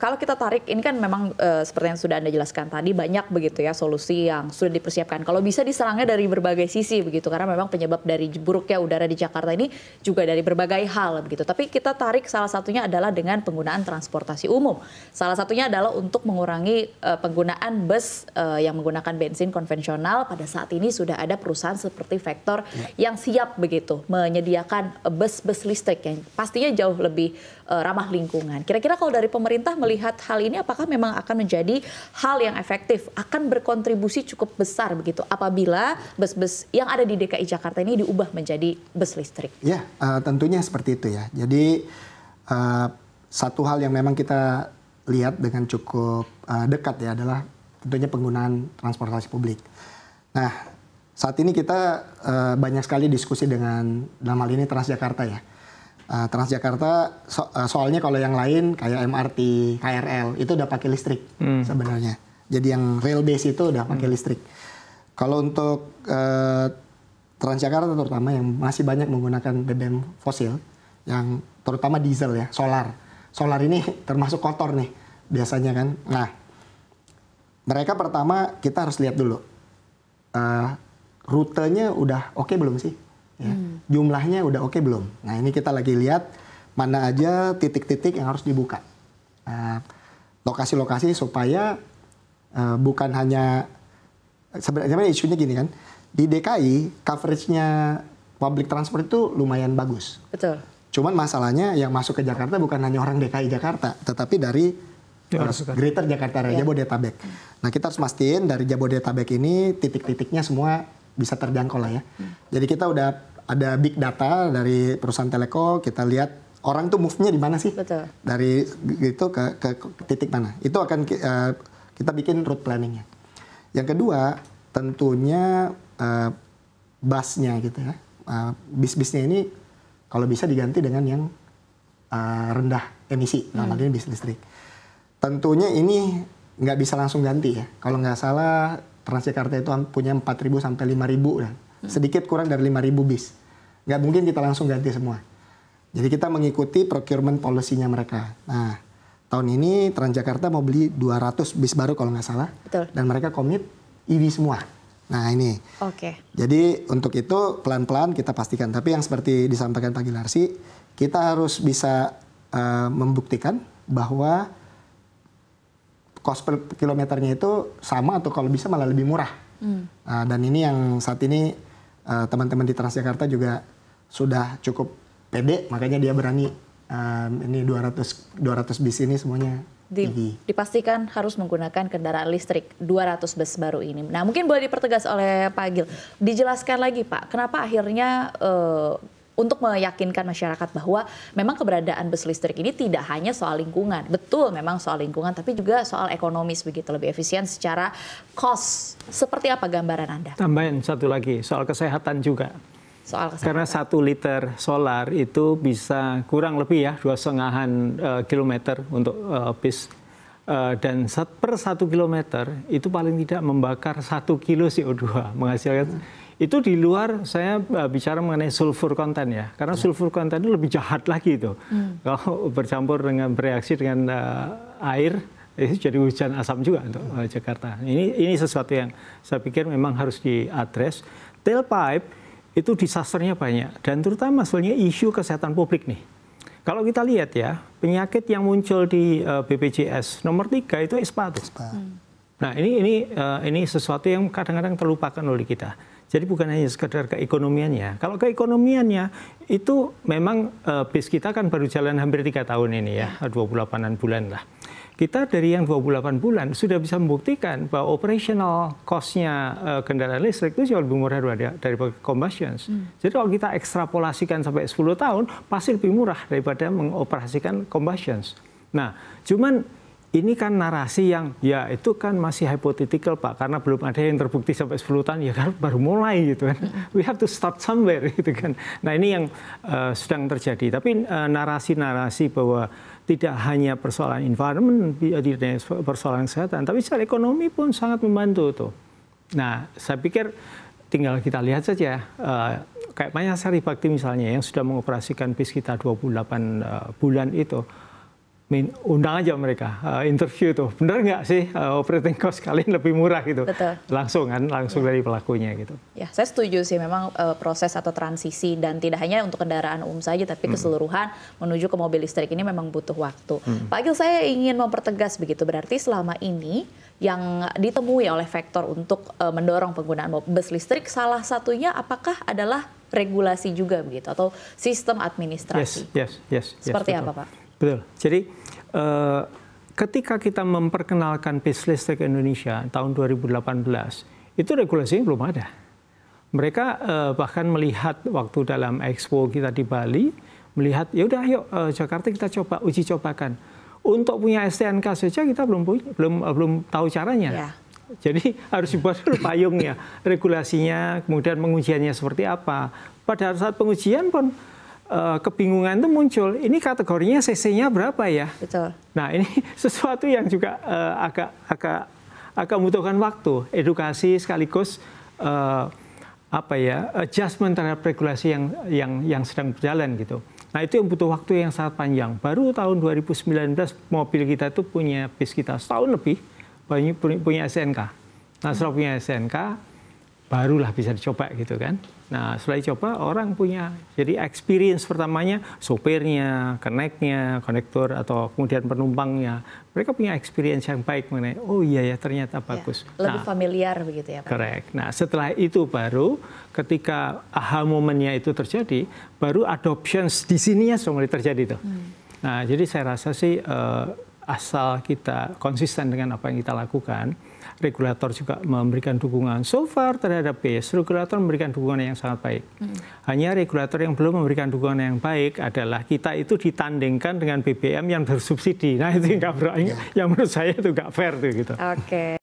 kalau kita tarik, ini kan memang seperti yang sudah Anda jelaskan tadi, banyak begitu ya solusi yang sudah dipersiapkan. Kalau bisa diserangnya dari berbagai sisi begitu, karena memang penyebab dari buruknya udara di Jakarta ini juga dari berbagai hal begitu. Tapi kita tarik salah satunya adalah dengan penggunaan transportasi umum. Salah satunya adalah untuk mengurangi penggunaan bus yang menggunakan bensin konvensional. Pada saat ini sudah ada perusahaan seperti Vector yang siap begitu menyediakan bus-bus listrik yang pastinya jauh lebih ramah lingkungan. Kira-kira kalau dari pemerintah melihat hal ini, apakah memang akan menjadi hal yang efektif, akan berkontribusi cukup besar begitu apabila bus-bus yang ada di DKI Jakarta ini diubah menjadi bus listrik? Ya, tentunya seperti itu ya. Jadi satu hal yang memang kita lihat dengan cukup dekat ya adalah tentunya penggunaan transportasi publik. Nah, saat ini kita banyak sekali diskusi dengan dalam hal ini Transjakarta ya. Transjakarta soalnya kalau yang lain kayak MRT, KRL itu udah pakai listrik sebenarnya. Jadi yang rail base itu udah pakai listrik. Kalau untuk Transjakarta terutama yang masih banyak menggunakan BBM fosil, yang terutama diesel ya, solar. Solar ini termasuk kotor nih biasanya kan. Nah, mereka pertama kita harus lihat dulu rutenya udah oke belum sih? Ya. Jumlahnya udah oke belum? Nah ini kita lagi lihat mana aja titik-titik yang harus dibuka. Lokasi-lokasi supaya bukan hanya, sebenarnya isunya gini kan, di DKI coveragenya public transport itu lumayan bagus. Betul. Cuman masalahnya yang masuk ke Jakarta bukan hanya orang DKI Jakarta, tetapi dari Greater Jakarta Raya, Jabodetabek. Nah kita harus mastiin dari Jabodetabek ini titik-titiknya semua bisa terjangkau lah ya. Jadi kita udah ada big data dari perusahaan telco, kita lihat orang tuh move-nya di mana sih? Betul. Dari itu ke titik mana. Itu akan kita bikin route planning-nya. Yang kedua, tentunya busnya gitu ya. Bis-bisnya ini kalau bisa diganti dengan yang rendah emisi, nah ini bis listrik. Tentunya ini nggak bisa langsung ganti ya. Kalau nggak salah Transjakarta itu punya 4.000 sampai 5.000 dan sedikit kurang dari 5.000 bis. Nggak mungkin kita langsung ganti semua. Jadi kita mengikuti procurement policy-nya mereka. Nah, tahun ini Transjakarta mau beli 200 bis baru kalau nggak salah. Betul. Dan mereka komit EV semua. Nah ini. Oke. Jadi untuk itu pelan-pelan kita pastikan. Tapi yang seperti disampaikan Pak Gilarsi, kita harus bisa membuktikan bahwa cost per kilometernya itu sama atau kalau bisa malah lebih murah. Dan ini yang saat ini teman-teman di Transjakarta juga sudah cukup pede, makanya dia berani ini 200 bis ini semuanya dipastikan harus menggunakan kendaraan listrik 200 bus baru ini. Nah mungkin boleh dipertegas oleh Pak Gil, dijelaskan lagi Pak, kenapa akhirnya untuk meyakinkan masyarakat bahwa memang keberadaan bus listrik ini tidak hanya soal lingkungan. Betul memang soal lingkungan, tapi juga soal ekonomis begitu, lebih efisien secara cost. Seperti apa gambaran Anda? Tambahin satu lagi, soal kesehatan juga. Soal kesehatan. Karena 1 liter solar itu bisa kurang lebih ya 2,5 kilometer untuk bis. Dan per 1 kilometer itu paling tidak membakar 1 kilo CO2, menghasilkan itu di luar saya bicara mengenai sulfur konten ya, karena sulfur konten itu lebih jahat lagi itu. Kalau bercampur dengan bereaksi dengan air, itu jadi hujan asam juga untuk Jakarta. Ini sesuatu yang saya pikir memang harus diadres. Tailpipe itu disasternya banyak, dan terutama soalnya isu kesehatan publik nih. Kalau kita lihat ya, penyakit yang muncul di BPJS nomor 3 itu ispa. Nah ini sesuatu yang kadang-kadang terlupakan oleh kita. Jadi bukan hanya sekedar keekonomiannya. Kalau keekonomiannya itu memang bis kita kan baru jalan hampir 3 tahun ini ya, 28-an bulan lah. Kita dari yang 28 bulan sudah bisa membuktikan bahwa operational cost-nya kendaraan listrik itu jauh lebih murah daripada combustion. Jadi kalau kita ekstrapolasikan sampai 10 tahun, pasti lebih murah daripada mengoperasikan combustion. Nah, cuman ini kan narasi yang ya itu kan masih hypothetical Pak, karena belum ada yang terbukti sampai 10 tahun, ya kan baru mulai gitu kan. We have to start somewhere gitu kan. Nah ini yang sedang terjadi. Tapi narasi-narasi bahwa tidak hanya persoalan environment, tidak persoalan kesehatan, tapi secara ekonomi pun sangat membantu tuh. Nah saya pikir tinggal kita lihat saja, kayak Maya Sari Bakti misalnya yang sudah mengoperasikan bis kita 28 bulan itu, undang aja mereka, interview tuh, bener nggak sih operating cost kalian lebih murah gitu. Betul. Langsung kan, langsung dari pelakunya gitu. Ya, saya setuju sih memang proses atau transisi dan tidak hanya untuk kendaraan umum saja, tapi keseluruhan menuju ke mobil listrik ini memang butuh waktu. Pak Agil, saya ingin mempertegas begitu, berarti selama ini yang ditemui oleh Vector untuk mendorong penggunaan bus listrik, salah satunya apakah adalah regulasi juga begitu, atau sistem administrasi? Yes. Seperti betul. apa, Pak? Betul. Jadi ketika kita memperkenalkan bis listrik Indonesia tahun 2018, itu regulasinya belum ada. Mereka bahkan melihat waktu dalam expo kita di Bali, melihat ya udah yuk Jakarta kita coba uji cobakan. Untuk punya STNK saja kita belum tahu caranya. Ya. Jadi harus dibuat dulu payungnya, regulasinya, kemudian pengujiannya seperti apa. Pada saat pengujian pun kebingungan itu muncul. Ini kategorinya CC-nya berapa ya? Betul. Nah, ini sesuatu yang juga agak membutuhkan waktu, edukasi sekaligus adjustment terhadap regulasi yang sedang berjalan gitu. Nah, itu yang butuh waktu yang sangat panjang. Baru tahun 2019 mobil kita itu punya bis kita setahun lebih punya SNK. Nah, setelah punya SNK barulah bisa dicoba gitu kan. Nah, setelah dicoba orang punya jadi experience pertamanya sopirnya, konektor atau kemudian penumpangnya. Mereka punya experience yang baik mengenai oh iya ya ternyata bagus. Lebih familiar begitu ya Pak. Correct. Nah, setelah itu baru ketika aha momennya itu terjadi, baru adoptions di sininya sudah mulai terjadi tuh. Nah, jadi saya rasa sih asal kita konsisten dengan apa yang kita lakukan, regulator juga memberikan dukungan. So far terhadap BIS, regulator memberikan dukungan yang sangat baik. Hanya regulator yang belum memberikan dukungan yang baik adalah kita itu ditandingkan dengan BBM yang bersubsidi. Nah itu yang menurut saya itu nggak fair tuh gitu. Oke.